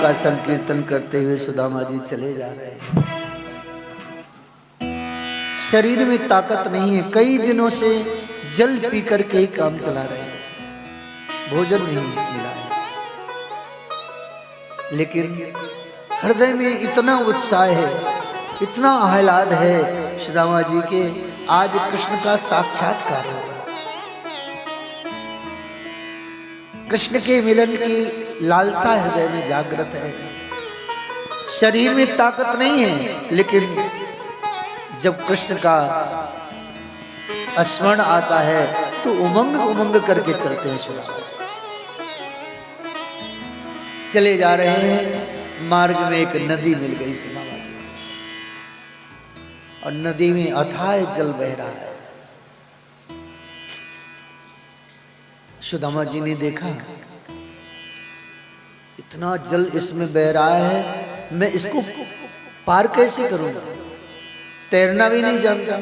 का संकीर्तन करते हुए सुदामा जी चले जा रहे हैं। शरीर में ताकत नहीं है, कई दिनों से जल पी करके ही काम चला रहे हैं, भोजन नहीं मिला है, लेकिन हृदय में इतना उत्साह है, इतना आह्लाद है सुदामा जी के, आज कृष्ण का साक्षात्कार होगा। कृष्ण के मिलन की लालसा हृदय में जागृत है। शरीर में ताकत नहीं है, लेकिन जब कृष्ण का स्मरण आता है तो उमंग उमंग करके चलते हैं। सुदामा चले जा रहे हैं, मार्ग में एक नदी मिल गई सुदामा जी, और नदी में अथाह जल बह रहा है। सुदामा जी ने देखा इतना जल इसमें बह रहा है, मैं इसको पार कैसे करूंगा, तैरना भी नहीं जानता।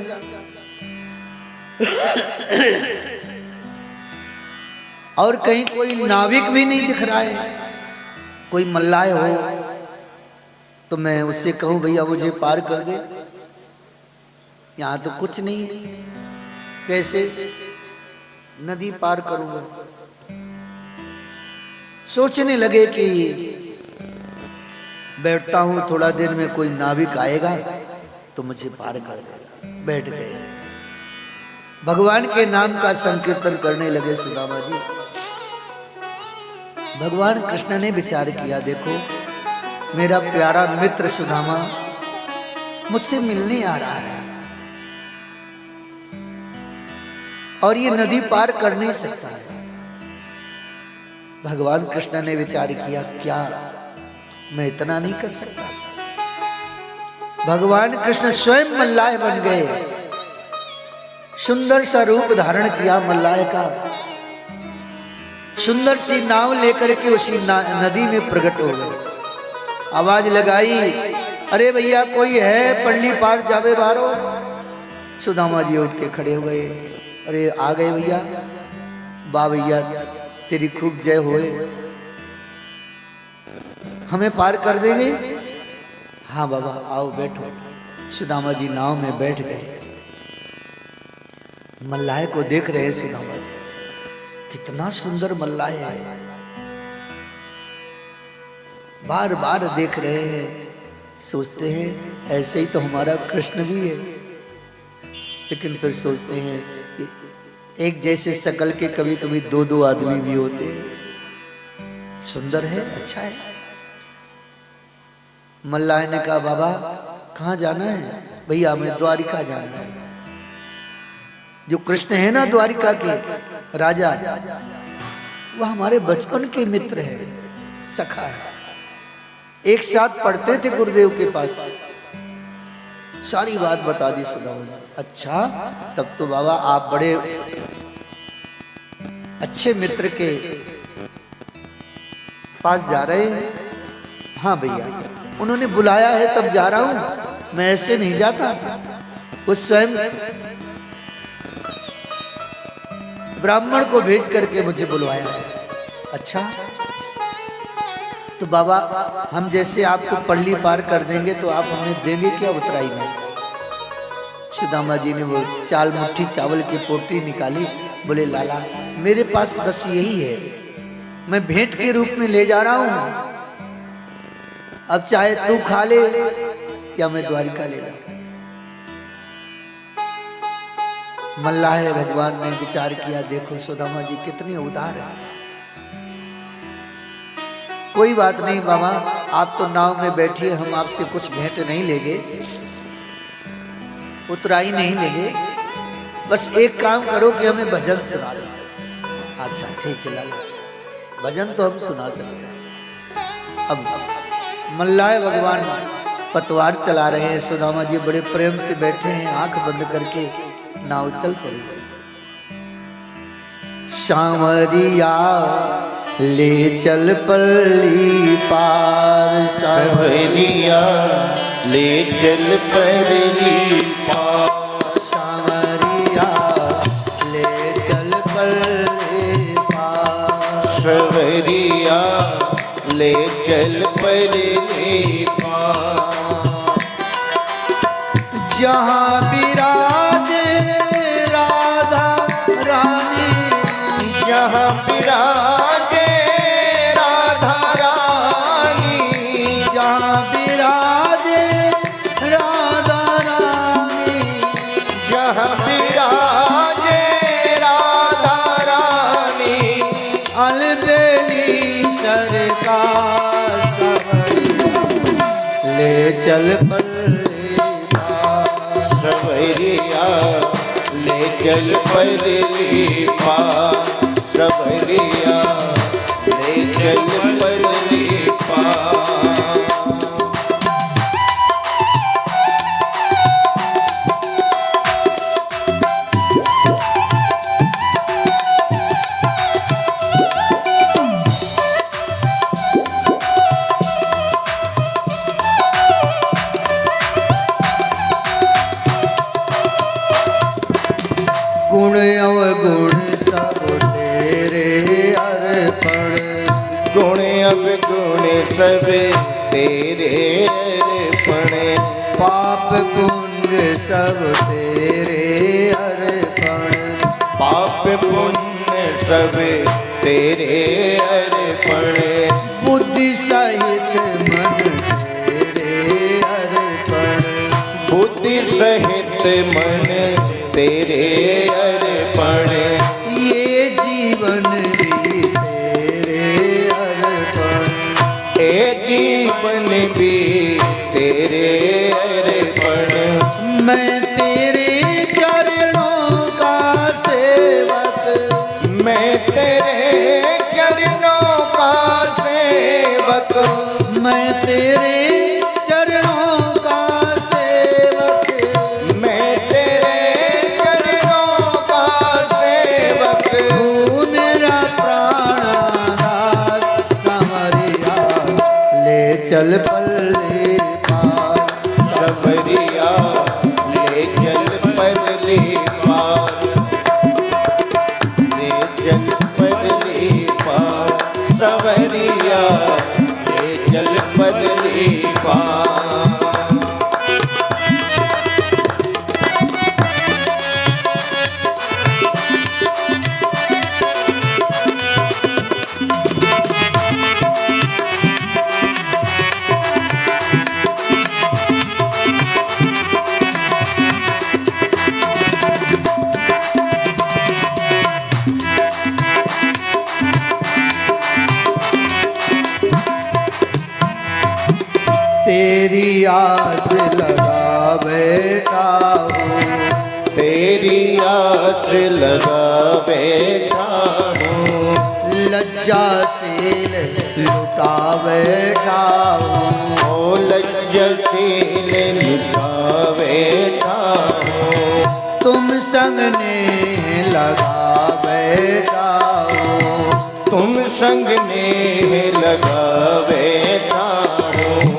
और कहीं कोई नाविक भी नहीं दिख रहा है, कोई मल्लाह हो तो मैं उससे कहूं भैया मुझे पार कर दे, यहां तो कुछ नहीं है, कैसे नदी पार करूंगा। सोचने लगे कि बैठता हूं, थोड़ा देर में कोई नाविक आएगा तो मुझे पार कर देगा। बैठ गए, भगवान के नाम का संकीर्तन करने लगे सुदामा जी। भगवान कृष्ण ने विचार किया, देखो मेरा प्यारा मित्र सुदामा मुझसे मिलने आ रहा है और ये नदी पार कर नहीं सकता है। भगवान कृष्ण ने विचार किया, क्या मैं इतना नहीं कर सकता? भगवान कृष्ण स्वयं मल्लाह बन गए, सुंदर सा रूप धारण किया मल्लाह का, सुंदर सी नाव लेकर के उसी नदी में प्रकट हो गए। आवाज लगाई, अरे भैया कोई है, पल्ली पार जावे बारो। सुदामा जी उठ के खड़े हो गए, अरे आ गए भैया, वाह भैया तेरी खूब जय होए, हमें पार कर देंगे? हाँ बाबा आओ बैठो। सुदामा जी नाव में बैठ गए, मल्लाह को देख रहे सुदामा जी, कितना सुंदर मल्लाह है, बार बार देख रहे हैं, सोचते हैं ऐसे ही तो हमारा कृष्ण भी है, लेकिन फिर सोचते हैं कि एक जैसे शकल के कभी कभी दो दो आदमी भी होते हैं। सुंदर है, अच्छा है। मल्लाह ने कहा, बाबा कहाँ जाना है? भैया हमें द्वारिका जाना है। जो कृष्ण है ना द्वारिका के राजा, वह हमारे बचपन के मित्र है, सखा है, एक साथ पढ़ते थे गुरुदेव के पास। सारी बात बता दी सुदामा जी। अच्छा, तब तो बाबा आप बड़े अच्छे मित्र के पास जा रहे हैं। हाँ भैया, उन्होंने बुलाया है तब जा रहा हूं, मैं ऐसे नहीं जाता। वो स्वयं ब्राह्मण को भेज करके मुझे बुलवाया है। अच्छा, तो बाबा हम जैसे आपको पल्ली पार कर देंगे तो आप हमें देंगे क्या उतराई में? सुदामा जी ने वो चाल मुट्ठी चावल की पोटली निकाली, बोले लाला मेरे पास बस यही है, मैं भेंट के रूप में ले जा रहा हूं, अब चाहे तू खा ले या मैं द्वारिका ले जाऊं। मल्लाह भगवान ने विचार किया, देखो सुदामा जी कितने उदार है। कोई बात नहीं बाबा, आप तो नाव में बैठिए, हम आपसे कुछ भेंट नहीं लेंगे, उतराई नहीं लेंगे, बस एक काम करो कि हमें भजन सुना दो। अच्छा ठीक है लाला, भजन तो हम सुना सकते हैं। अब मल्लाह भगवान पतवार चला रहे हैं, सुदामा जी बड़े प्रेम से बैठे हैं, आंख बंद करके नाव चल पड़ी। सांवरिया ले चल पल्ली पार, सांवरिया ले चल पल्ली पार, सांवरिया ले चल पल्ली पार, सांवरिया ले चल पल्ली जहाँ विराजे राधा रानी, जहाँ विराजे राधा रानी, जहाँ विराजे राधा रानी, जहाँ विराजे राधा रानी, अलबेली सरकार सवरिया ले चल पल्ले पार। सवरिया ले चल पल्ली पार, सवरिया ले चल पल्ली पार। गुण अवगुण सब तेरे अर्पण, गुण अवगुण सब तेरे अर्पण, पाप पुण्य सब तेरे अर्पण, पाप पुण्य सब तेरे अर्पण, बुद्धि सहित मन तेरे अर्पण, बुद्धि सहित मन तेरे अर्पण, ये जीवन भी तेरे अर्पण, ए जीवन भी तेरे अर्पण। मैं तेरे चरणों का सेवक, मैं तेरे चरणों का सेवक, मैं तेरे चरणों का सेवक, मैं तेरे चरणों का सेवक। तू मेरा प्राणनाथ संवरिया ले चल पल्ले पार। सवरिया ले चल पल्ली पार, ले चल पल्ली पार, सवरिया ले चल पल्ली पार। तेरी आस लगा बैठा हूँ, तेरी आस लगा बैठा हूँ, लज्जाशील लुटा बैठा हूँ, ओ लज्जशील लुटा बैठा हूँ, तुम संग ने लगा बैठा हूँ, तुम संग ने लगा बैठा हूँ,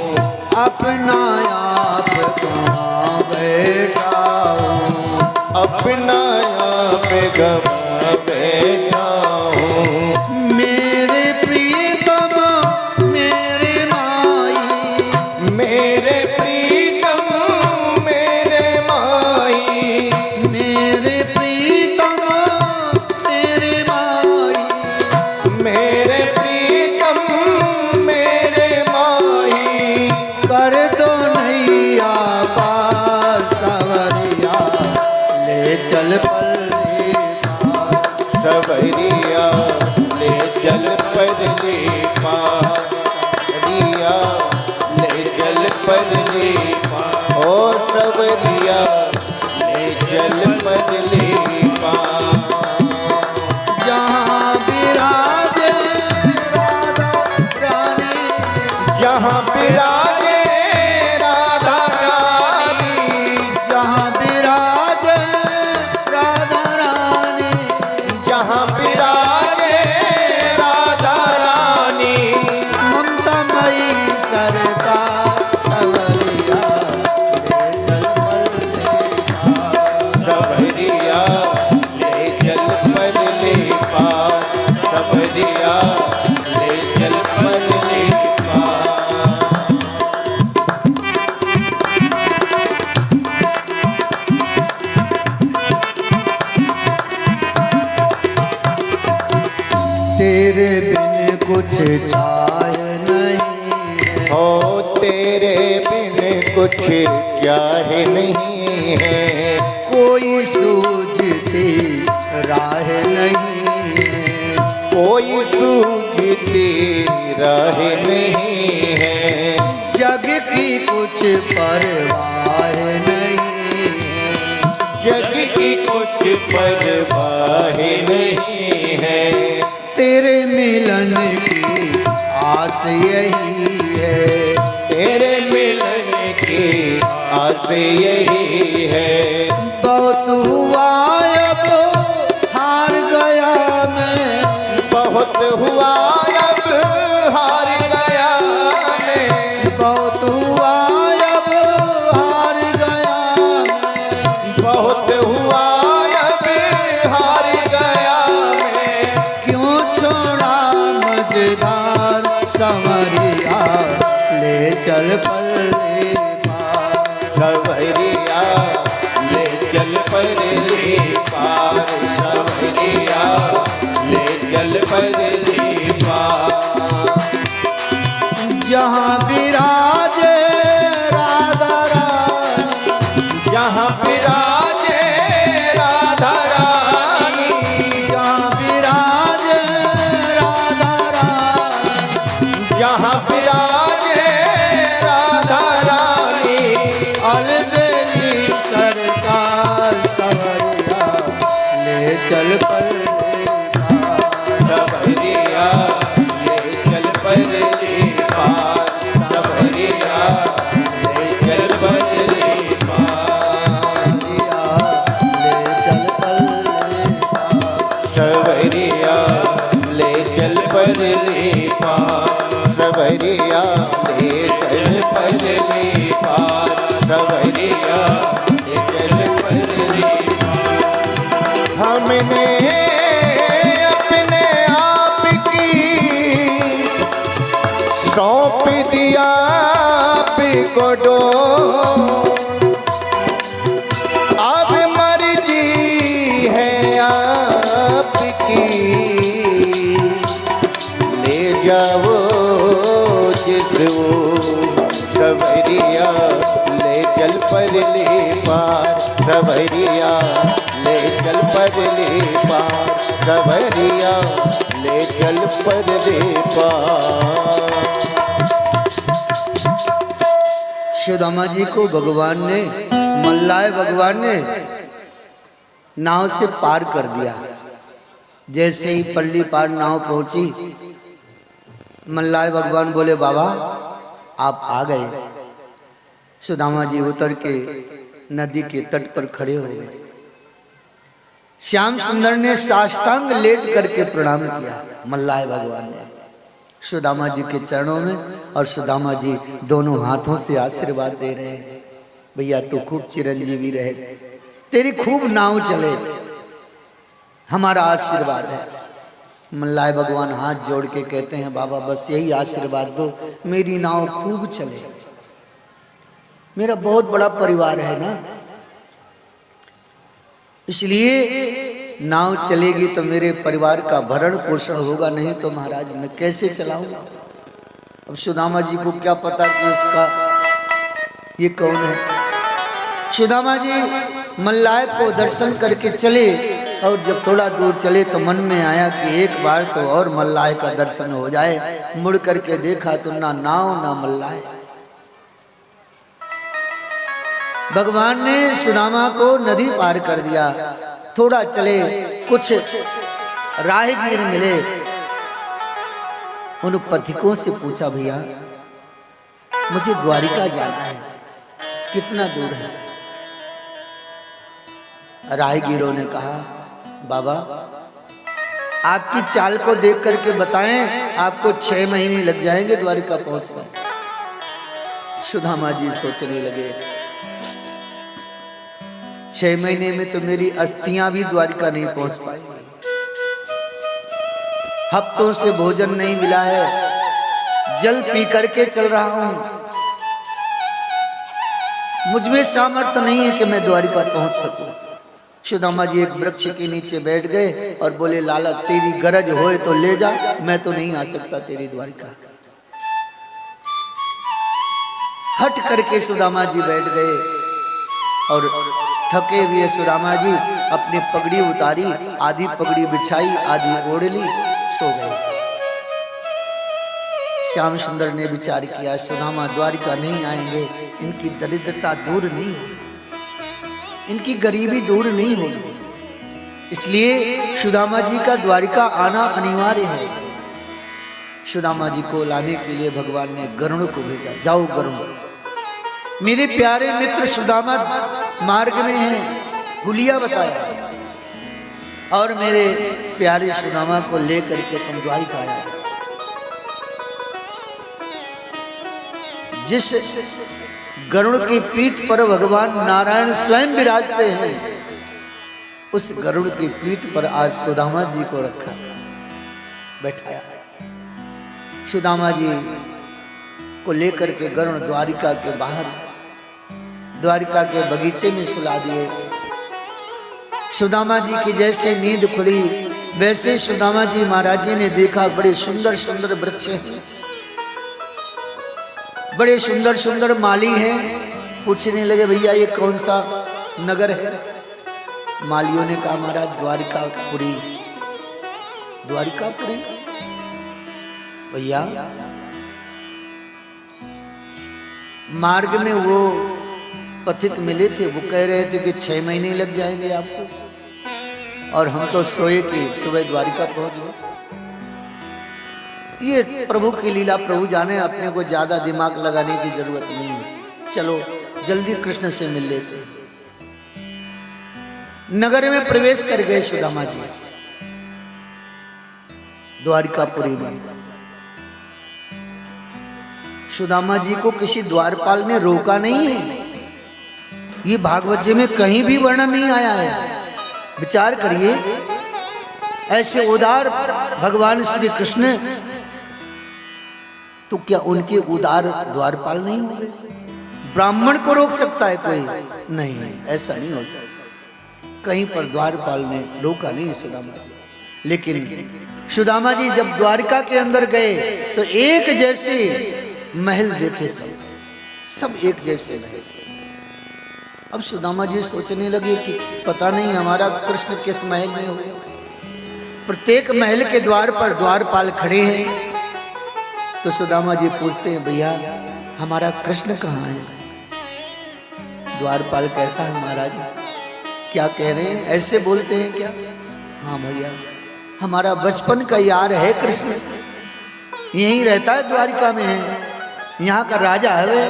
अपना आप कहाँ बैठा हूँ, अपना आप गवा बैठा हूँ। मेरे प्रियतम मेरे माई, मेरे प्रीतम मेरे माई, मेरे प्रीतम मेरे माई, मेरे प्रीतम मेरे माई। कर दो नैया पार सवरिया ले चल पल्ले पार। सवरिया ले चल पल्ली पार, सवरिया ले चल पल्ली पार, ओ सवरिया ले चल पल्ली पार। जहाँ विराजे राधा रानी, जहाँ विराजे राधा रानी, जहाँ विराजे राधा रानी, जहाँ विराजे राधा रानी, ममतामयी सरकार सवरिया ले चल पल्ले पार। सवरिया तेरे बिन कुछ चाहे नहीं है, हो तेरे बिन कुछ चाहे नहीं है, कोई सूझती राह नहीं है, कोई सूझती राह नहीं है, जग की कुछ परवाह नहीं है, जग की कुछ परवाह नहीं है, तेरे मिलन की आस यही है, तेरे मिलन की आस यही है। बहुत हुआ अब हार गया मैं, बहुत हुआ अब हार गया मैं, बहुत हुआ अब हार गया मैं, बहुत हुआ अब हार गया मैं, क्यों छोड़ा मजेदार संवरिया, ले चल पल्ले पार, सवरिया ले चल परले पार, सवरिया ले चल परले पार। जहाँ विराजे राधा रानी, जहाँ विराजे राधा रानी, जहाँ विराजे राधा रानी, जहाँ विराजे राधा रानी, अलबेली सरकार सवरिया, ले चल पल्ले पार, सवरिया ले चल परले पार, सवरिया ले चल परले पार, सवरिया ले चल पल्ले पार, सवरिया ले चल परले पार, सवरिया ले चल परले पार। हमने अपने आप की सौंप दिया आपको डोर, अब मर्जी है आपकी, ले जाओ जिस वो, सवरिया ले चल परले पार, सवरिया ले चल परले पार, सवरिया ले चल परले पार। सुदामा जी को भगवान ने, मल्लाय भगवान ने नाव से पार कर दिया। जैसे ही पल्ली पार नाव पहुंची, मल्लाय भगवान बोले बाबा आप आ गए। सुदामा जी उतर के नदी के तट पर खड़े हो गए। श्याम सुंदर ने साष्टांग लेट करके प्रणाम किया मल्लाय भगवान ने सुदामा जी के चरणों में, और सुदामा जी दोनों हाथों से आशीर्वाद दे रहे हैं, भैया तू खूब चिरंजीवी रहे, तेरी खूब नाव चले, हमारा आशीर्वाद है। मल्लाय भगवान हाथ जोड़ के कहते हैं बाबा बस यही आशीर्वाद दो, मेरी नाव खूब चले, मेरा बहुत बड़ा परिवार है ना, इसलिए नाव चलेगी तो मेरे परिवार का भरण पोषण होगा, नहीं तो महाराज मैं कैसे चलाऊंगा। अब सुदामा जी को क्या पता कि इसका ये कौन है। सुदामा जी मल्लाय को दर्शन करके चले, और जब थोड़ा दूर चले तो मन में आया कि एक बार तो और मल्लाय का दर्शन हो जाए। मुड़ करके देखा तो ना नाव ना मल्लाय। भगवान ने सुदामा को नदी पार कर दिया। थोड़ा चले, कुछ राहगीर मिले, उन पथिकों से पूछा भैया मुझे द्वारिका जाना है, कितना दूर है। राहगीरों ने कहा बाबा आपकी चाल को देख करके बताएं, आपको 6 महीने लग जाएंगे द्वारिका पहुंचने। सुदामा जी सोचने लगे 6 महीने में तो मेरी अस्थियां भी द्वारिका नहीं पहुंच पाएंगी, हफ्तों से भोजन नहीं मिला है, जल पी करके चल रहा हूं, मुझ में सामर्थ्य नहीं है कि मैं द्वारिका पहुंच सकूं। सुदामा जी एक वृक्ष के नीचे बैठ गए और बोले, लाला तेरी गरज होए तो ले जा, मैं तो नहीं आ सकता तेरी द्वारिका। हट करके सुदामा जी बैठ गए और थके हुए सुदामा जी अपनी पगड़ी उतारी, आधी पगड़ी बिछाई, आधी ओढ़ ली, सो गए। श्याम सुंदर ने विचार किया, सुदामा द्वारिका नहीं आएंगे, इनकी दरिद्रता दूर नहीं होगी, इनकी गरीबी दूर नहीं होगी, इसलिए सुदामा जी का द्वारिका आना अनिवार्य है। सुदामा जी को लाने के लिए भगवान ने गरुड़ को भेजा, जाओ गरुड़, मेरे प्यारे मित्र सुदामा मार्ग में हैं, हुलिया बताया, और मेरे प्यारे सुदामा को लेकर के तुम द्वारिका आया। जिस गरुड़ की पीठ पर भगवान नारायण स्वयं विराजते हैं, उस गरुड़ की पीठ पर आज सुदामा जी को रखा, बैठाया है। सुदामा जी को लेकर के गरुड़ द्वारिका के बाहर, द्वारिका के बगीचे में सुला दिए। सुदामा जी की जैसे नींद खुली, वैसे सुदामा जी महाराज जी ने देखा बड़े सुंदर सुंदर वृक्ष हैं, बड़े सुंदर सुंदर माली हैं। पूछने लगे, भैया ये कौन सा नगर है? मालियों ने कहा, महाराज द्वारिकापुरी। द्वारिकापुरी? भैया मार्ग में वो पथिक मिले थे, वो कह रहे थे कि 6 महीने लग जाएंगे आपको, और हम तो सोए कि सुबह द्वारिका पहुंच गए। ये प्रभु की लीला, प्रभु जाने, अपने को ज्यादा दिमाग लगाने की जरूरत नहीं है, चलो जल्दी कृष्ण से मिल लेते हैं। नगर में प्रवेश कर गए सुदामा जी, द्वारिकापुरी में। सुदामा जी को किसी द्वारपाल ने रोका नहीं है, ये भागवत जी में कहीं भी वर्णन नहीं आया है। विचार करिए, ऐसे उदार भगवान श्री कृष्ण, तो क्या उनके उदार द्वारपाल नहीं होंगे? ब्राह्मण को रोक सकता है कोई? नहीं, ऐसा नहीं हो सकता। कहीं पर द्वारपाल ने रोका नहीं सुदामा जी। लेकिन सुदामा जी जब द्वारिका के अंदर गए तो एक जैसे महल देखे, सब एक जैसे महल। अब सुदामा जी सोचने लगे कि पता नहीं हमारा कृष्ण किस महल में हो। प्रत्येक महल के द्वार पर द्वारपाल खड़े हैं। तो सुदामा जी पूछते हैं, भैया हमारा कृष्ण कहाँ है? द्वारपाल कहता है, महाराज क्या कह रहे हैं, ऐसे बोलते हैं क्या? हाँ भैया, हमारा बचपन का यार है कृष्ण, यहीं रहता है, द्वारिका में है, यहाँ का राजा है वे।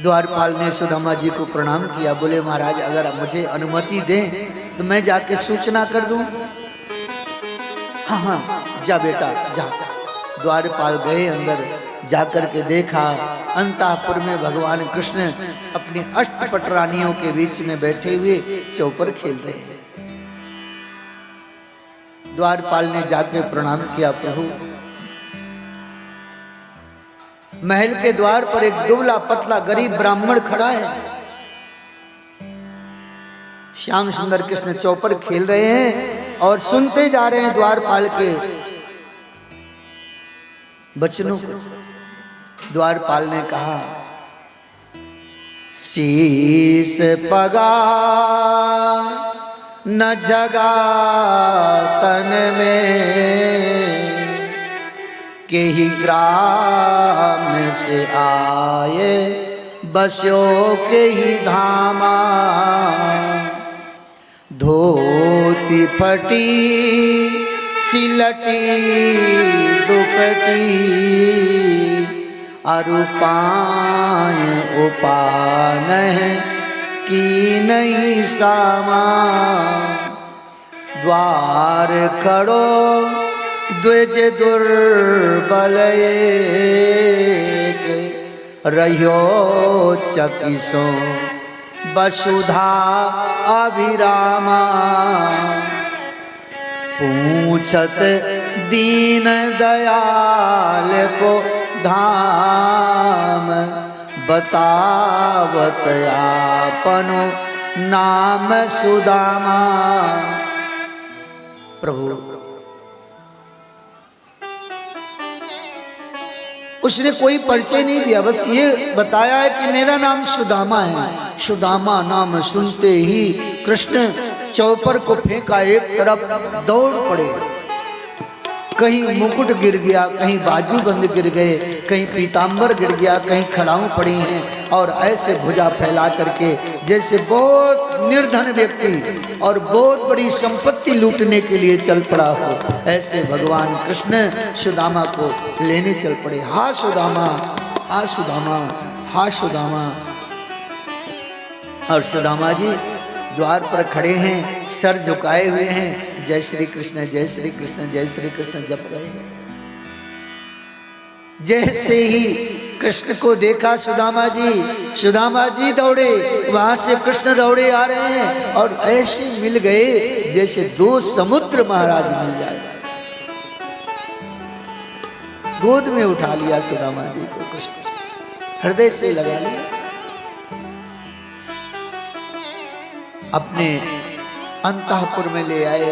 द्वारपाल ने सुदामा जी को प्रणाम किया, बोले महाराज अगर आप मुझे अनुमति दें तो मैं जाके सूचना कर दूं। हाँ हाँ जा बेटा जा। द्वारपाल गए अंदर, जाकर के देखा अंतःपुर में भगवान कृष्ण अपनी अष्टपट रानियों के बीच में बैठे हुए चौपर खेल रहे हैं। द्वारपाल ने जाके प्रणाम किया, प्रभु महल के द्वार पर एक दुबला पतला गरीब ब्राह्मण खड़ा है, श्याम सुंदर कृष्ण चौपर खेल रहे हैं और सुनते जा रहे हैं द्वारपाल के वचनों को। द्वारपाल ने कहा, शीस पगा न जगा तन में, के ही ग्राम से आए बस्यो के ही धामा। धोती फटी सिलटी दुपटी, अरुपान उपान की नहीं सामा। द्वार खड़ो द्विज दुर्बल एक, रह्यो चकिसो वसुधा अभिरामा। पूछत दीन दयाल को धाम, बतावत आपनो नाम सुदामा। प्रभु उसने कोई परिचय नहीं दिया, बस ये बताया है कि मेरा नाम सुदामा है। सुदामा नाम सुनते ही कृष्ण चौपर को फेंका, एक तरफ दौड़ पड़े। कहीं मुकुट गिर गया, कहीं बाजूबंद गिर गए, कहीं पीतांबर गिर गया, कहीं खड़ाऊं पड़ी हैं, और ऐसे भुजा फैला करके जैसे बहुत निर्धन व्यक्ति और बहुत बड़ी संपत्ति लूटने के लिए चल पड़ा हो, ऐसे भगवान कृष्ण सुदामा को लेने चल पड़े। हा सुदामा, हा सुदामा, हा सुदामा। और सुदामा जी द्वार पर खड़े हैं, सर झुकाए हुए हैं, जय श्री कृष्ण, जय श्री कृष्ण, जय श्री कृष्ण जप रहे हैं। जैसे ही कृष्ण को देखा सुदामा जी दौड़े, वहां से कृष्ण दौड़े आ रहे हैं और ऐसे मिल गए जैसे दो समुद्र महाराज मिल जाए। गोद में उठा लिया सुदामा जी को कृष्ण, हृदय से लगा लिया। अपने अंतःपुर में ले आए,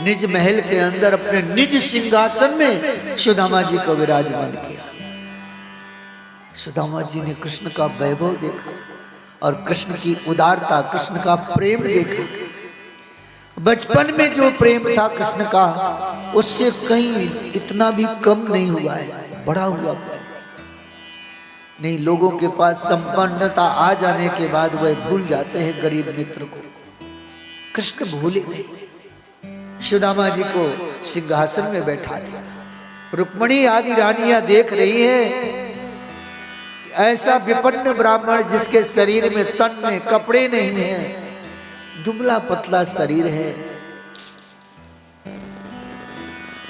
निज महल के अंदर अपने निज सिंहासन में सुदामा जी को विराजमान किया। सुदामा जी ने कृष्ण का वैभव देखा और कृष्ण की उदारता, कृष्ण का प्रेम देखा। बचपन में जो प्रेम था कृष्ण का, उससे कहीं इतना भी कम नहीं हुआ है, बढ़ा हुआ प्रेम नहीं। लोगों के पास संपन्नता आ जाने के बाद वह भूल जाते हैं गरीब मित्र को, कृष्ण भूले नहीं। सुदामा जी को सिंहासन में बैठा दिया। रुक्मणी आदि रानियां देख रही हैं, ऐसा विपन्न ब्राह्मण जिसके शरीर में, तन में कपड़े नहीं हैं, दुबला पतला शरीर है,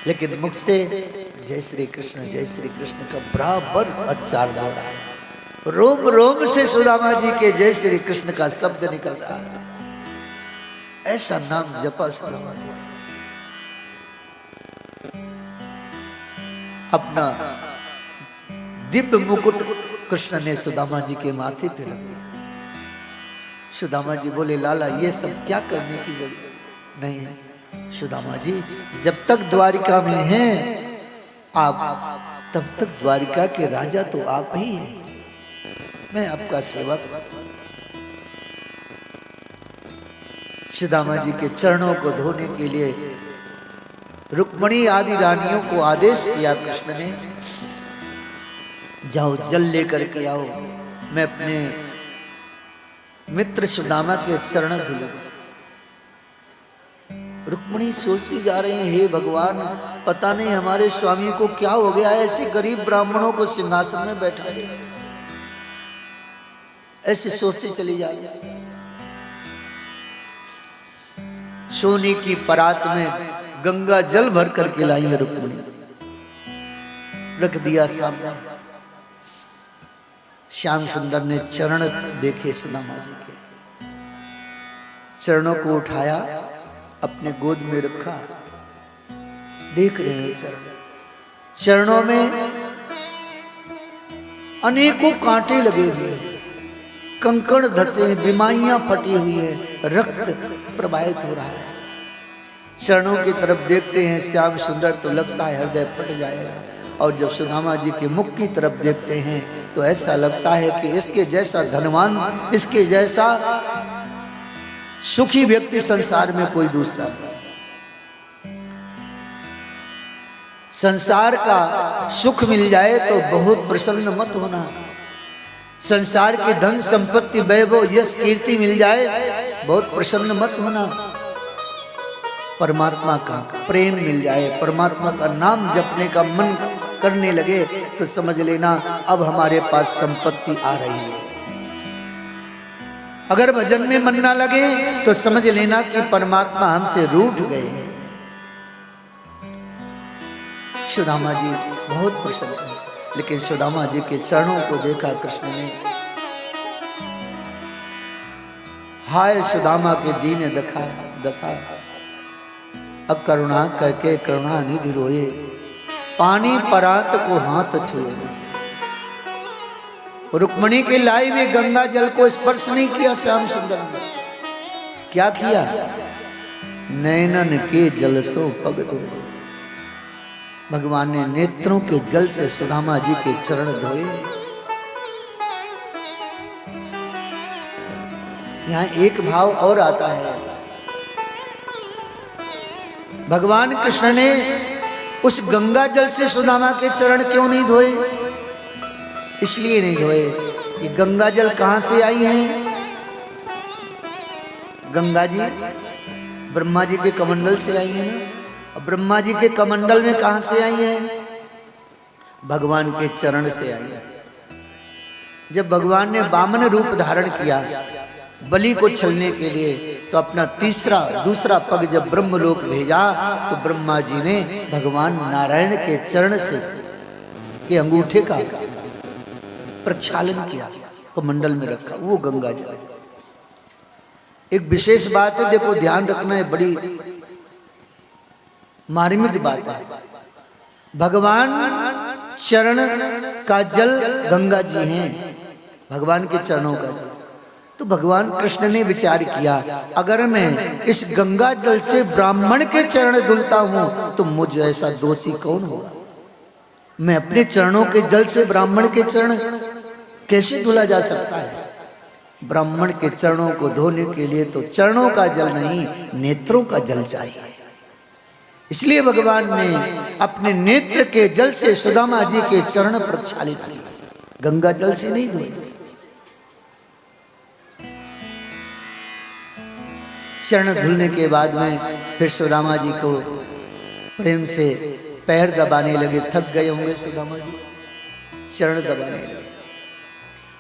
लेकिन मुख से जय श्री कृष्ण का बराबर उच्चारण हो रहा है। रोम रोम से सुदामा जी के जय श्री कृष्ण का शब्द निकल रहा है। ऐसा नाम जपा सुदामा जी। अपना दिव्य मुकुट कृष्ण ने सुदामा जी के माथे पे रख दिया। सुदामा जी बोले, लाला ये सब क्या करने की जरूरत नहीं है। सुदामा जी जब तक द्वारिका में हैं आप, तब तक द्वारिका के राजा तो आप ही हैं, मैं आपका सेवक। सुदामा जी के चरणों को धोने के लिए रुक्मणी आदि रानियों को आदेश किया कृष्ण ने, जाओ जल लेकर के आओ, मैं अपने मित्र सुदामा के चरण धुलूंगा। रुक्मणी सोचती जा रही है, हे भगवान पता नहीं हमारे स्वामी को क्या हो गया है, ऐसे गरीब ब्राह्मणों को सिंहासन में बैठा दे। ऐसे सोचती चली जा रही। सोने की परात में गंगा जल भर करके लाई है रुक्मणी, रख दिया सामने। श्याम सुंदर ने चरण देखे सुदामा जी के, चरणों को उठाया, अपने गोद में रखा, देख रहे हैं चरणों में अनेकों कांटे लगे हुए, कंकड़ धसे, बीमारियां फटी हुई है, रक्त प्रवाहित हो रहा है। चरणों की तरफ देखते हैं श्याम सुंदर तो लगता है हृदय फट जाएगा, और जब सुदामा जी के मुख की तरफ देखते हैं तो ऐसा लगता है कि इसके जैसा धनवान, इसके जैसा सुखी व्यक्ति संसार में कोई दूसरा नहीं। संसार का सुख मिल जाए तो बहुत प्रसन्न मत होना, संसार की धन संपत्ति वैभव यश कीर्ति मिल जाए बहुत प्रसन्न मत होना। परमात्मा का प्रेम मिल जाए, परमात्मा का नाम जपने का मन करने लगे तो समझ लेना अब हमारे पास संपत्ति आ रही है। अगर भजन में मन ना लगे तो समझ लेना कि परमात्मा हमसे रूठ गए हैं। सुदामा जी बहुत प्रसन्न है, लेकिन सुदामा जी के चरणों को देखा कृष्ण ने, हाय सुदामा के दीन दशा, अकरुणा करके करुणा निधि रोए, पानी परात को हाथ छुए। रुक्मणी के लाई में गंगा जल को स्पर्श नहीं किया श्याम सुंदर ने, क्या किया? नैनन के जल सो पग धोए। भगवान ने नेत्रों के जल से सुदामा जी के चरण धोए। यहां एक भाव और आता है, भगवान कृष्ण ने उस गंगा जल से सुदामा के चरण क्यों नहीं धोए? इसलिए नहीं धोए, ये गंगा जल कहां से आई है? गंगा जी ब्रह्मा जी के कमंडल से आई है ना। और ब्रह्मा जी के कमंडल में कहां से आई है? भगवान के चरण से आई है। जब भगवान ने वामन रूप धारण किया बलि को छलने के लिए, तो अपना दूसरा पग जब ब्रह्मलोक भेजा, तो ब्रह्मा जी ने भगवान नारायण के चरण से के अंगूठे का प्रक्षालन किया, कमंडल में रखा, वो गंगा जल। एक विशेष बात है, देखो ध्यान रखना है, बड़ी मार्मिक बात है। भगवान चरण का जल गंगा जी हैं, भगवान के चरणों का जल। तो भगवान कृष्ण ने विचार किया, अगर मैं इस गंगा जल से ब्राह्मण के चरण धुलता हूं तो मुझ ऐसा दोषी कौन होगा? मैं अपने चरणों के जल से ब्राह्मण के चरण कैसे धुला जा सकता है? ब्राह्मण के चरणों को धोने के लिए तो चरणों का जल नहीं, नेत्रों का जल चाहिए। इसलिए भगवान ने अपने नेत्र के जल से सुदामा जी के चरण प्रक्षालित किए, गंगा जल से नहीं धोए। चरण धुलने के बाद में फिर सुदामा जी को प्रेम से पैर दबाने लगे। थक गए होंगे सुदामा जी, चरण दबाने लगे।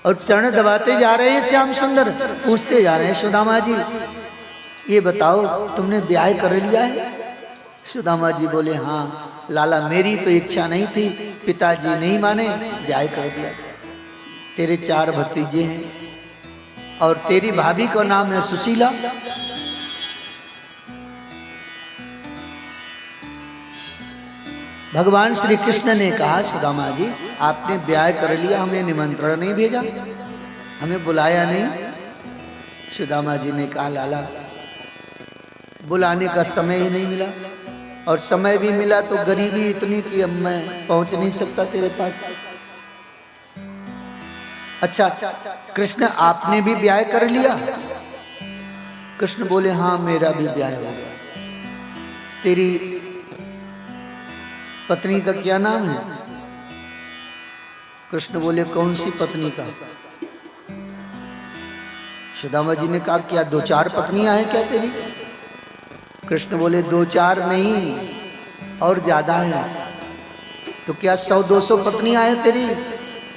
और चरण दबाते जा रहे हैं श्याम सुंदर, पूछते जा रहे हैं, सुदामा जी ये बताओ तुमने ब्याह कर लिया है? सुदामा जी बोले, हाँ लाला, मेरी तो इच्छा नहीं थी, पिताजी नहीं माने, ब्याह कर दिया। तेरे 4 भतीजे हैं और तेरी भाभी का नाम है सुशीला। भगवान श्री कृष्ण ने कहा, सुदामा जी आपने ब्याह कर लिया, हमें निमंत्रण नहीं भेजा, हमें बुलाया नहीं। सुदामा जी ने कहा, लाला बुलाने का समय ही नहीं मिला, और समय भी मिला तो गरीबी इतनी कि अब मैं पहुंच नहीं सकता तेरे पास। अच्छा कृष्ण आपने भी ब्याह कर लिया? कृष्ण बोले, हाँ मेरा भी ब्याह हो गया। तेरी पत्नी का क्या नाम है? कृष्ण बोले, कौन सी पत्नी का? सुदामा जी ने कहा, क्या 2-4 पत्नियां हैं क्या तेरी? कृष्ण बोले, 2-4 नहीं और ज्यादा है। तो क्या 100-200 पत्नियां हैं तेरी?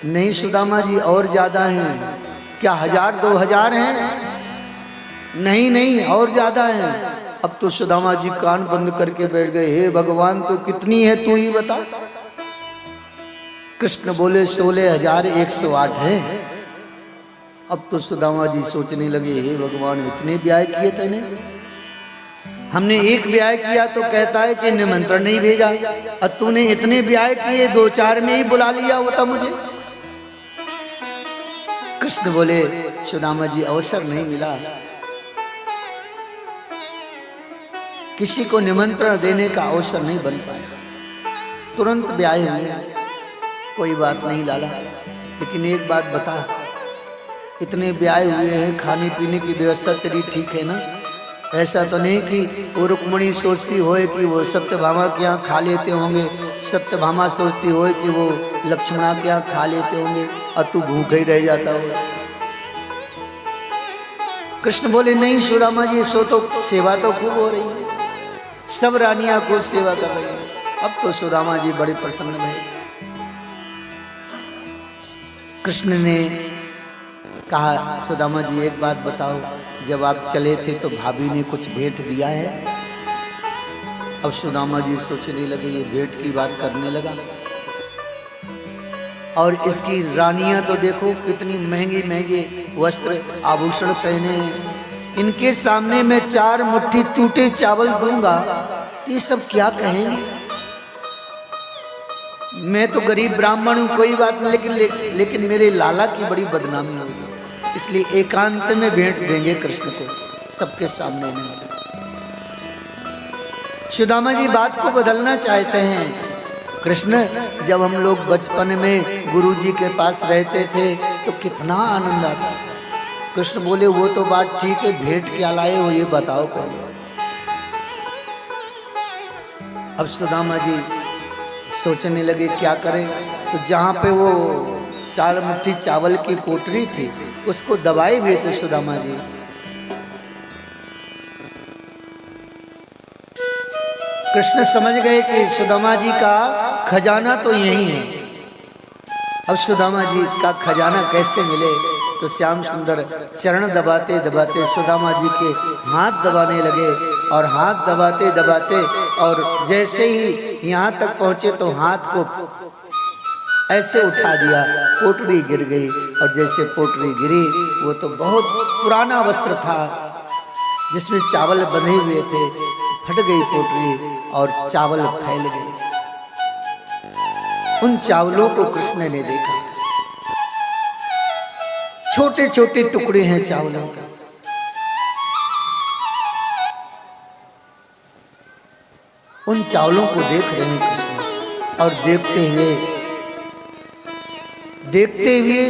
नहीं सुदामा जी, और ज्यादा हैं। क्या 1000-2000 हैं? नहीं और ज्यादा हैं। अब तो सुदामा जी कान बंद करके बैठ गए, हे भगवान तो कितनी है तू ही बता। कृष्ण बोले, 16,108 है। अब तो सुदामा जी सोचने लगे, हे भगवान इतने ब्याह किए तूने? हमने एक ब्याह किया तो कहता है कि निमंत्रण नहीं भेजा, और तूने इतने ब्याह किए, 2-4 में ही बुला लिया होता मुझे। कृष्ण बोले, सुदामा जी अवसर नहीं मिला, किसी को निमंत्रण देने का अवसर नहीं बन पाया, तुरंत ब्याह हुए। कोई बात नहीं लाला, लेकिन एक बात बता, इतने ब्याह हुए हैं, खाने पीने की व्यवस्था तेरी ठीक है ना? ऐसा तो नहीं कि वो रुक्मणी सोचती होए कि वो सत्यभामा के यहाँ खा लेते होंगे, सत्यभामा सोचती होए कि वो लक्ष्मणा के यहाँ खा लेते होंगे और तू भूखा ही रह जाता हो। कृष्ण बोले, नहीं सुदामा जी, सो तो सेवा तो खूब हो रही है, सब रानियां खूब सेवा कर रही हैं। अब तो सुदामा जी बड़े प्रसन्न हुए। कृष्ण ने कहा, सुदामा जी एक बात बताओ, जब आप चले थे तो भाभी ने कुछ भेंट दिया है? अब सुदामा जी सोचने लगे, ये भेंट की बात करने लगा। और इसकी रानियां तो देखो कितनी महंगी महंगे वस्त्र आभूषण पहने हैं, इनके सामने मैं 4 मुट्ठी टूटे चावल दूंगा तो ये सब क्या कहेंगे? मैं तो गरीब ब्राह्मण हूं, कोई बात नहीं, लेकिन मेरे लाला की बड़ी बदनामी होगी, इसलिए एकांत में भेंट देंगे कृष्ण को। सबके सामने नहीं। सुदामा जी बात को बदलना चाहते हैं। कृष्ण, जब हम लोग बचपन में गुरु जी के पास रहते थे तो कितना आनंद आता था। कृष्ण बोले वो तो बात ठीक है, भेंट क्या लाए हो ये बताओ पहले। अब सुदामा जी सोचने लगे क्या करें, तो जहाँ पे वो 4 मुट्ठी चावल की पोटली थी उसको दबाए हुए थे सुदामा जी। कृष्ण समझ गए कि सुदामा जी का खजाना तो यही है। अब सुदामा जी का खजाना कैसे मिले, तो श्याम सुंदर चरण दबाते दबाते सुदामा जी के हाथ दबाने लगे, और हाथ दबाते दबाते और जैसे ही यहाँ तक पहुँचे तो हाथ को ऐसे उठा दिया, पोटली गिर गई। और जैसे पोटली गिरी, वो तो बहुत पुराना वस्त्र था जिसमें चावल बंधे हुए थे, फट गई पोटली और चावल फैल गए। उन चावलों को कृष्ण ने देखा, छोटे छोटे टुकड़े हैं चावलों के। उन चावलों को देख रहे हैं कृष्ण, और देखते हुए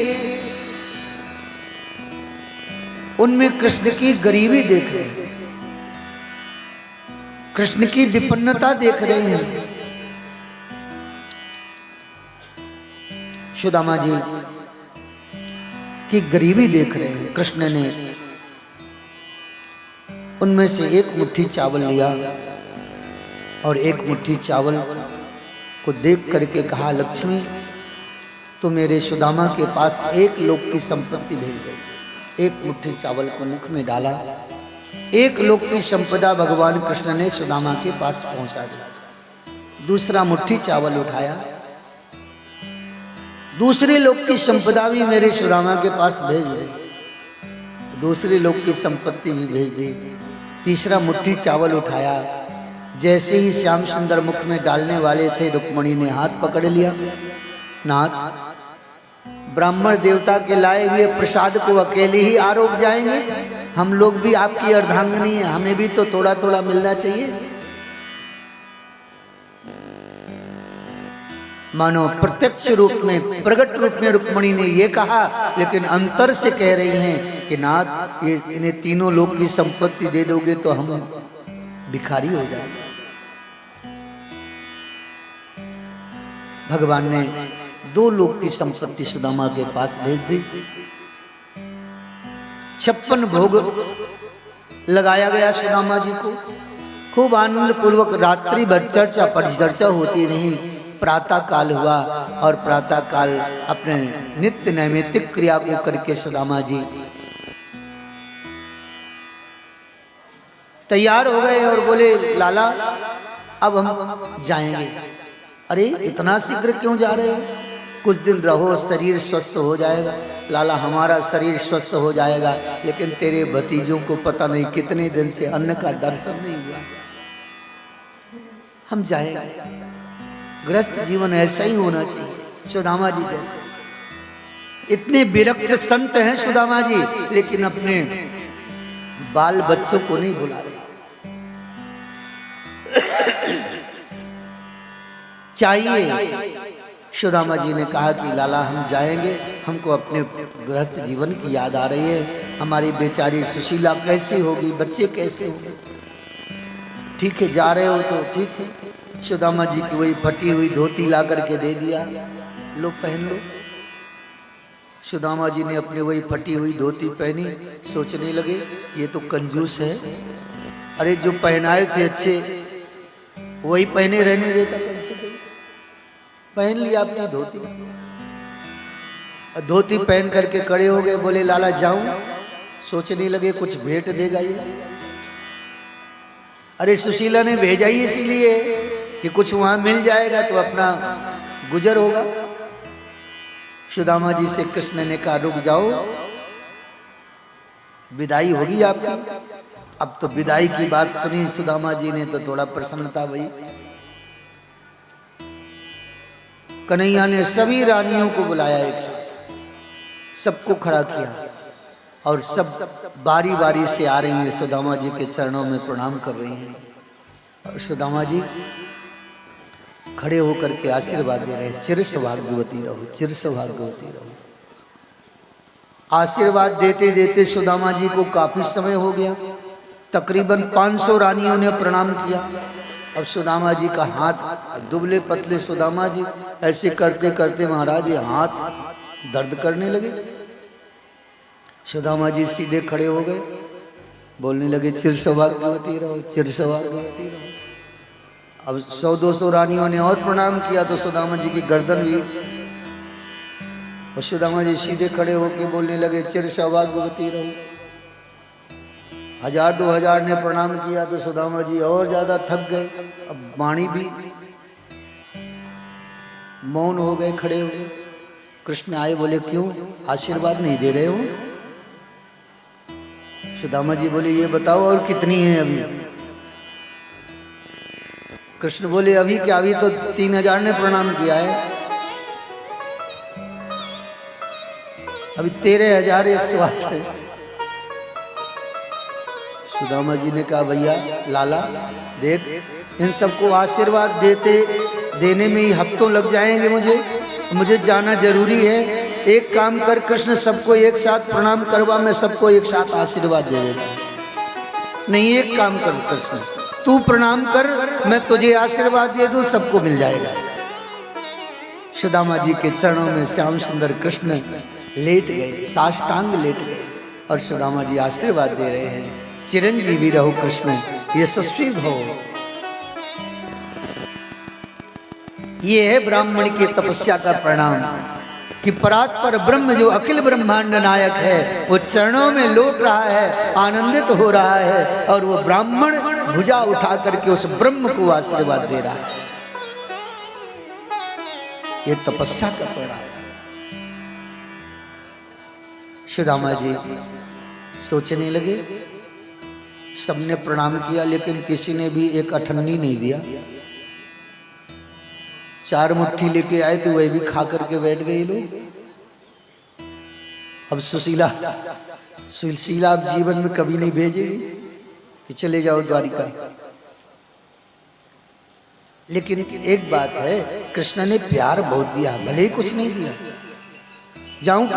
उनमें कृष्ण की गरीबी देख रहे हैं, कृष्ण की विपन्नता देख रहे हैं। सुदामा जी की गरीबी देख रहे हैं। कृष्ण ने उनमें से एक मुट्ठी चावल लिया और एक मुट्ठी चावल को देख करके कहा, लक्ष्मी तो मेरे सुदामा के पास 1 लोक की संपत्ति भेज गई। 1 मुट्ठी चावल को मुख में डाला, 1 लोक की संपदा भगवान कृष्ण ने सुदामा के पास पहुंचा दी। दूसरा मुट्ठी चावल उठाया, दूसरे लोक की संपदा भी मेरे सुदामा के पास भेज दी, दूसरे लोक की संपत्ति भी भेज दी। तीसरा मुट्ठी चावल उठाया, जैसे ही श्याम सुंदर मुख में डालने वाले थे, रुक्मणी ने हाथ पकड़ लिया। नाथ, ब्राह्मण देवता के लाए हुए प्रसाद को अकेले ही आरोप जाएंगे? हम लोग भी आपकी अर्धांगिनी है, हमें भी तो थोड़ा थोड़ा मिलना चाहिए। मानो प्रत्यक्ष रूप में, प्रकट रूप में रुक्मणी ने ये कहा, लेकिन अंतर से कह रही हैं कि नाथ, ये इन्हें तीनों लोक की संपत्ति दे दोगे तो हम भिखारी हो जाएंगे। भगवान ने 2 लोक की संपत्ति सुदामा के पास भेज दी। 56 भोग लगाया गया सुदामा जी को। खूब आनंद पूर्वक रात्रि भर चर्चा परिचर्चा होती रही। प्रातः काल हुआ और प्रातः काल अपने नित्य नैमित्तिक क्रिया को करके सुदामा जी तैयार हो गए और बोले, लाला अब हम जाएंगे। अरे इतना शीघ्र क्यों जा रहे हो? कुछ दिन रहो, शरीर स्वस्थ हो जाएगा। लाला हमारा शरीर स्वस्थ हो जाएगा, लेकिन तेरे भतीजों को पता नहीं कितने दिन से अन्न का दर्शन नहीं हुआ, हम जाएंगे। गृहस्थ जीवन ऐसा ही होना चाहिए, सुदामा जी जैसे। इतने विरक्त संत हैं सुदामा जी, लेकिन अपने बाल बच्चों को नहीं भुला रहे। चाहिए, सुदामा जी ने कहा कि लाला हम जाएंगे, हमको अपने गृहस्थ जीवन की याद आ रही है। हमारी बेचारी सुशीला कैसे होगी, बच्चे कैसे होंगे। ठीक है, जा रहे हो तो ठीक है। सुदामा जी की वही फटी हुई धोती ला करके दे दिया, लो पहन लो। सुदामा जी ने अपनी वही फटी हुई धोती पहनी। सोचने लगे ये तो कंजूस है, अरे जो पहनाए थे अच्छे वही पहने रहने देता, कैसे पहन लिया अपनी धोती। धोती पहन करके खड़े हो गए, बोले लाला जाऊं? सोचने लगे कुछ भेंट देगा ये। अरे सुशीला ने भेजा ही इसीलिए कि कुछ वहां मिल जाएगा तो अपना गुजर होगा। सुदामा जी से कृष्ण ने कहा रुक जाओ, विदाई होगी आपकी। अब तो विदाई की बात सुनी सुदामा जी ने तो थोड़ा प्रसन्नता हुई। कन्हैया ने सभी रानियों को बुलाया, एक साथ सबको खड़ा किया और सब बारी बारी से आ रही हैं, सुदामा जी के चरणों में प्रणाम कर रही हैं। और सुदामा जी खड़े होकर के आशीर्वाद दे रहे हैं, चिर सौभाग्यवती रहो, चिर सौभाग्यवती रहो। आशीर्वाद देते देते सुदामा जी को काफी समय हो गया, तकरीबन 500 रानियों ने प्रणाम किया। अब सुदामा जी का हाथ, दुबले पतले सुदामा जी ऐसे करते करते महाराज ये हाथ दर्द करने लगे। सुदामा जी सीधे खड़े हो गए, बोलने लगे चिर सौभाग्यवती रहो, चिर सौभाग्यवती रहो। अब 100-200 रानियों ने और प्रणाम किया तो सुदामा जी की गर्दन भी, और सुदामा जी सीधे खड़े होके बोलने लगे चिर सौभाग्यवती रहो। 1000-2000 ने प्रणाम किया तो सुदामा जी और ज्यादा थक गए। अब वाणी भी मौन हो गए, खड़े हो गए। कृष्ण आए, बोले क्यों आशीर्वाद नहीं दे रहे हो? सुदामा जी बोले ये बताओ और कितनी है अभी? कृष्ण बोले अभी क्या, अभी तो 3000 ने प्रणाम किया है, अभी 13108 है। सुदामा जी ने कहा भैया लाला देख, इन सबको आशीर्वाद देने में ही हफ्तों लग जाएंगे, मुझे जाना जरूरी है। एक काम कर कृष्ण, सबको एक साथ प्रणाम करवा, मैं सबको एक साथ आशीर्वाद दे देता। नहीं, एक काम कर कृष्ण, तू प्रणाम कर, मैं तुझे आशीर्वाद दे दूं, सबको मिल जाएगा। सुदामा जी के चरणों में श्याम सुंदर कृष्ण लेट गए, साष्टांग लेट गए, और सुदामा जी आशीर्वाद दे रहे हैं, चिरंजीवी रहो कृष्ण, यशस्वी भव। ये है ब्राह्मण की तपस्या का परिणाम कि परात्पर ब्रह्म जो अखिल ब्रह्मांड नायक है, वो चरणों में लौट रहा है, आनंदित हो रहा है, और वो ब्राह्मण भुजा उठा करके उस ब्रह्म को आशीर्वाद दे रहा है। ये तपस्या का परिणाम। सुदामा जी सोचने लगे, सबने प्रणाम किया लेकिन किसी ने भी एक अठन्नी नहीं दिया। 4 मुट्ठी लेके आए तो वही भी खा करके बैठ गए लोग। अब सुशीला आप जीवन में कभी नहीं भेजेगी कि चले जाओ द्वारिका। लेकिन एक बात है, कृष्ण ने प्यार बहुत दिया, भले ही कुछ नहीं दिया। जाऊं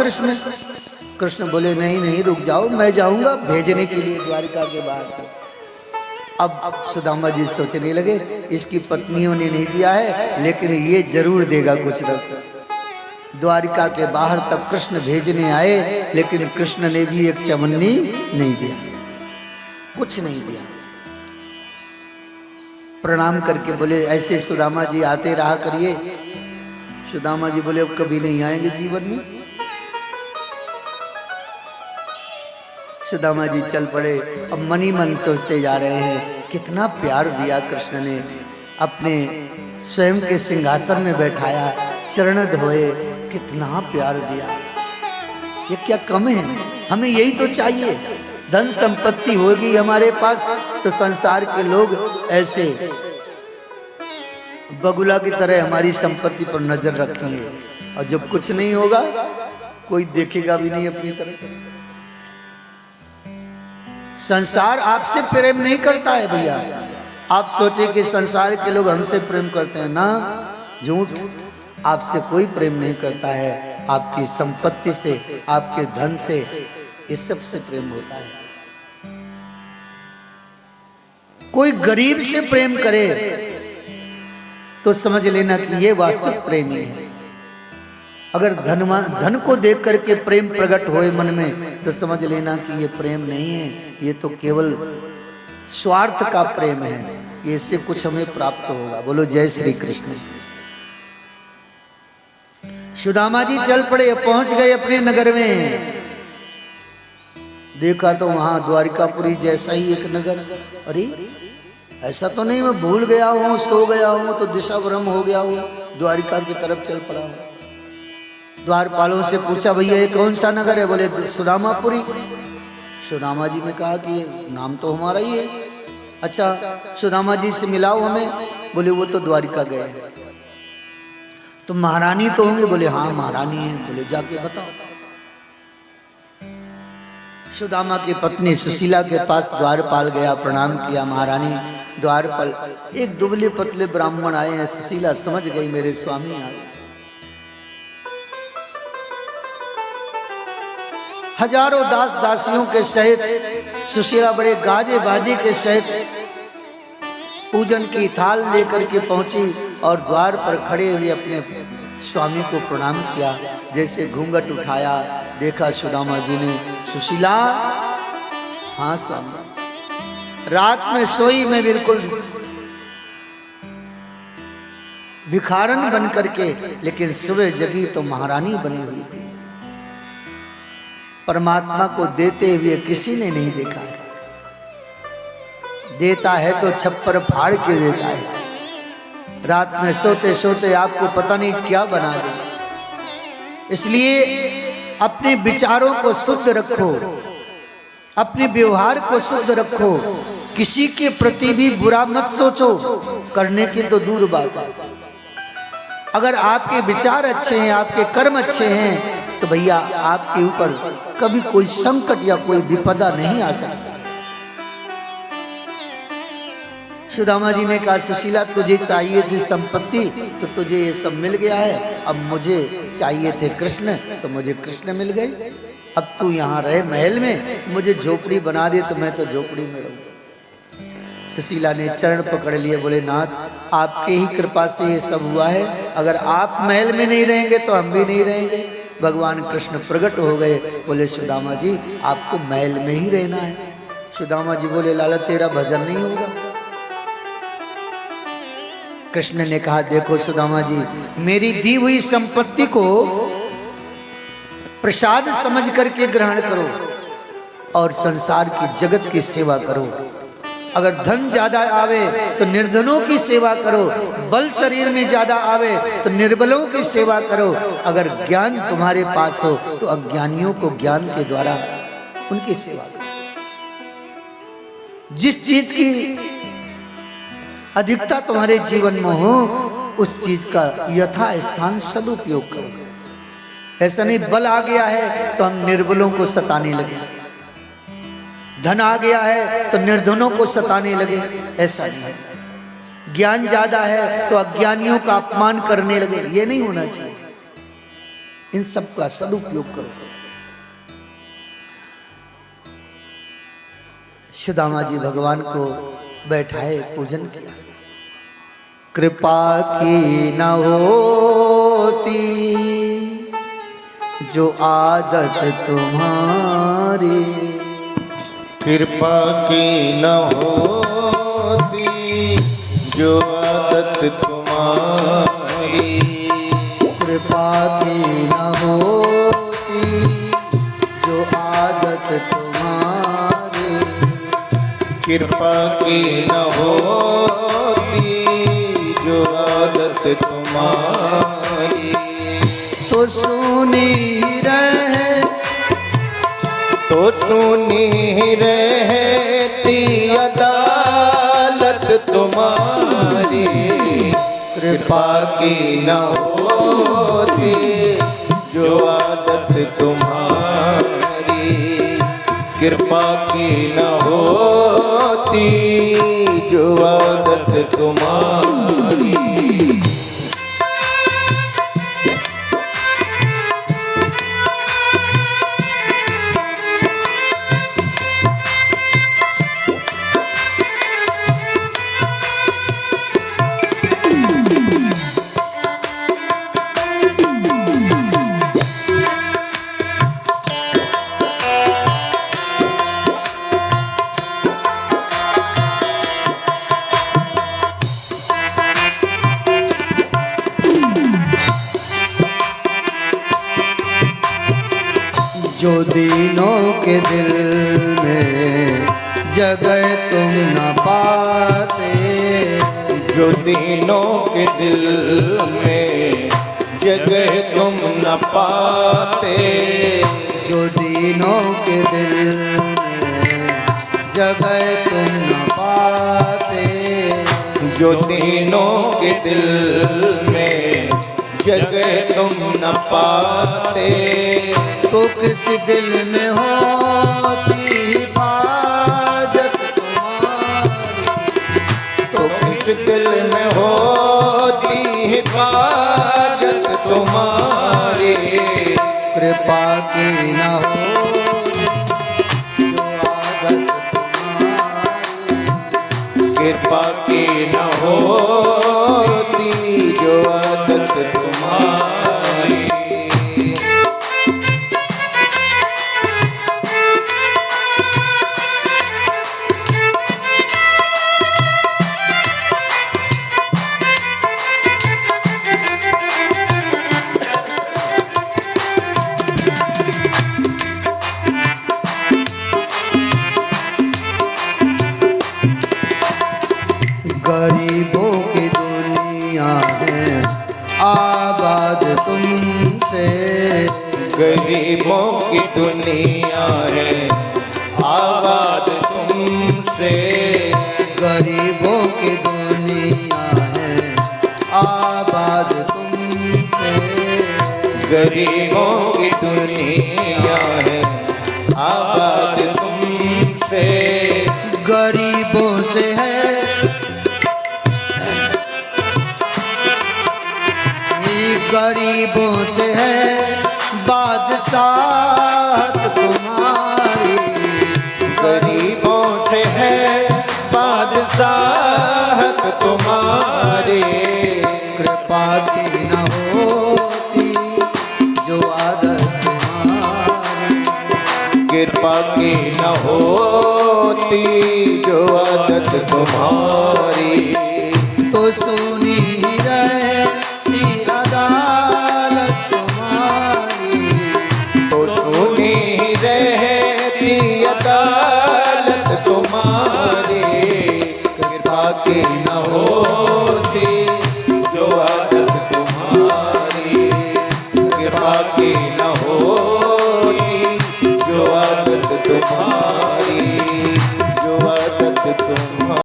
कृष्ण बोले नहीं रुक जाओ, मैं जाऊंगा भेजने के लिए द्वारिका के बाहर। अब सुदामा जी सोचने लगे, इसकी पत्नियों ने नहीं दिया है लेकिन ये जरूर देगा कुछ न कुछ। द्वारिका के बाहर तक कृष्ण भेजने आए, लेकिन कृष्ण ने भी एक चवन्नी नहीं दिया, कुछ नहीं दिया। प्रणाम करके बोले ऐसे सुदामा जी आते रहा करिए। सुदामा जी बोले अब कभी नहीं आएंगे जीवन में। सुदामा जी चल पड़े। अब मन ही मन सोचते जा रहे हैं, कितना प्यार दिया कृष्ण ने, अपने स्वयं के सिंहासन में बैठाया, चरण धोए, कितना प्यार दिया। ये क्या कम है? हमें यही तो चाहिए। धन संपत्ति होगी हमारे पास तो संसार के लोग ऐसे बगुला की तरह हमारी संपत्ति पर नजर रखेंगे, और जब कुछ नहीं होगा कोई देखेगा भी नहीं अपनी तरफ। संसार आपसे प्रेम नहीं करता है भैया। आप सोचे कि संसार के लोग हमसे प्रेम करते हैं ना, झूठ। आपसे कोई प्रेम नहीं करता है, आपकी संपत्ति से, आपके धन से, इस सब से प्रेम होता है। कोई गरीब से प्रेम करे तो समझ लेना कि ये वास्तविक प्रेमी है। अगर धन को देख करके प्रेम प्रकट होए मन में तो समझ लेना कि ये प्रेम नहीं है, ये तो केवल स्वार्थ का प्रेम है, ये इससे कुछ हमें प्राप्त होगा। बोलो जय श्री कृष्ण। सुदामा जी चल पड़े, पहुंच गए अपने नगर में। देखा तो वहां द्वारिकापुरी जैसा ही एक नगर। अरे ऐसा तो नहीं मैं भूल गया हूं, सो गया हूं तो दिशा भ्रम हो गया हूं, द्वारिका की तरफ चल पड़ा हूं। द्वारपालों से पूछा भैया ये कौन सा नगर है? बोले सुदामापुरी। सुदामा जी ने कहा कि नाम तो हमारा ही है। अच्छा सुदामा जी से मिलाओ हमें। बोले वो तो द्वारिका गए। तो महारानी तो होंगे? बोले हाँ महारानी है। बोले जाके बताओ। सुदामा की पत्नी सुशीला के पास द्वारपाल गया, प्रणाम किया। महारानी द्वारपाल, एक दुबले पतले ब्राह्मण आए हैं। सुशीला समझ गई मेरे स्वामी आ गए। हजारों दास दासियों के सहित सुशीला बड़े गाजे बाजे के सहित पूजन की थाल लेकर के पहुंची और द्वार पर खड़े हुए अपने स्वामी को प्रणाम किया। जैसे घूंघट उठाया, देखा सुदामा जी ने, सुशीला, हाँ स्वामी, रात में सोई मैं बिल्कुल भिखारन बन करके, लेकिन सुबह जगी तो महारानी बनी हुई थी। परमात्मा को देते हुए किसी ने नहीं देखा है। देता है तो छप्पर फाड़ के देता है। रात में सोते सोते आपको पता नहीं क्या बना दे। इसलिए अपने विचारों को शुद्ध रखो, अपने व्यवहार को शुद्ध रखो। किसी के प्रति भी बुरा मत सोचो, करने की तो दूर बात है। अगर आपके विचार अच्छे हैं, आपके कर्म अच्छे हैं, तो भैया आपके ऊपर कभी कोई संकट या कोई विपदा नहीं आ सकता। सुदामा जी ने कहा, सुशीला तुझे चाहिए थी संपत्ति तो तुझे ये सब मिल गया है, अब मुझे चाहिए थे कृष्ण तो मुझे कृष्ण मिल गए। अब तू यहाँ रहे महल में, मुझे झोपड़ी बना दे तो मैं तो झोपड़ी में रहूँ। सुशीला ने चरण पकड़ लिए, बोले नाथ आपके ही कृपा से ये सब हुआ है, अगर आप महल में नहीं रहेंगे तो हम भी नहीं रहेंगे। भगवान कृष्ण प्रकट हो गए, बोले सुदामा जी आपको महल में ही रहना है। सुदामा जी बोले लाला तेरा भजन नहीं होगा। कृष्ण ने कहा, देखो सुदामा जी, मेरी दी हुई संपत्ति को प्रसाद समझ करके ग्रहण करो और संसार की जगत की सेवा करो। अगर धन ज्यादा आवे तो निर्धनों की सेवा करो, बल शरीर में ज्यादा आवे तो निर्बलों की सेवा करो। अगर ज्ञान तुम्हारे पास हो तो अज्ञानियों को ज्ञान के द्वारा उनकी सेवा करो। जिस चीज की अधिकता तुम्हारे जीवन में हो, उस चीज का यथा स्थान सदुपयोग करो। ऐसा नहीं बल आ गया है तो हम निर्बलों को सताने लगे, धन आ गया है तो निर्धनों को सताने लगे, ऐसा नहीं। ज्ञान ज्यादा है तो अज्ञानियों का अपमान करने लगे, ये नहीं होना चाहिए। इन सब का सदुपयोग करो। सुदामा जी भगवान को बैठाए, पूजन किया। कृपा की न होती जो आदत तुम्हारी, कृपा की न होती जो आदत तुम्हारी, कृपा की न होती जो आदत तुम्हारी, कृपा की न होती जो आदत तुम्हारी, तो सुनी रहे, तो सुनी रहती अदालत तुम्हारी, कृपा की न होती जो आदत तुम्हारी, कृपा की न होती जो आदत तुम्हारी। जो दीनों के दिल में जगह तुम न पाते, जो दीनों के दिल में जगह तुम न पाते, जो दीनों के दिल में जगह तुम न पाते, जो दीनों के दिल में जगह तुम न पाते, तो किस दिल में होती कृपा की न होती जो आदत तुम्हारी। कृपा की न होती जो आदत तुम्हारी। गरीबों की दुनिया है आबाद तुमसे। गरीबों की दुनिया है आबाद तुमसे। गरीबों की दुनिया है आबाद तुमसे। गरीबों की दुनिया है आबाद तुमसे। गरीबों से है ये गरीबों से है बादशाहत तुम्हारी। गरीबों से है बादशाहत तुम्हारी। कृपा की न होती जो आदत तुम्हारी। कृपा की न होती जो आदत तुम्हारी। तो सुनी ही रहती अदालत तुम्हारी। तो सुनी रहती अदालत तुम्हारी। कृपा की न होती जो आदत तुम्हारी। कृपा की न होती जो आदत तुम्हारी। जो आदत तुम्हारी।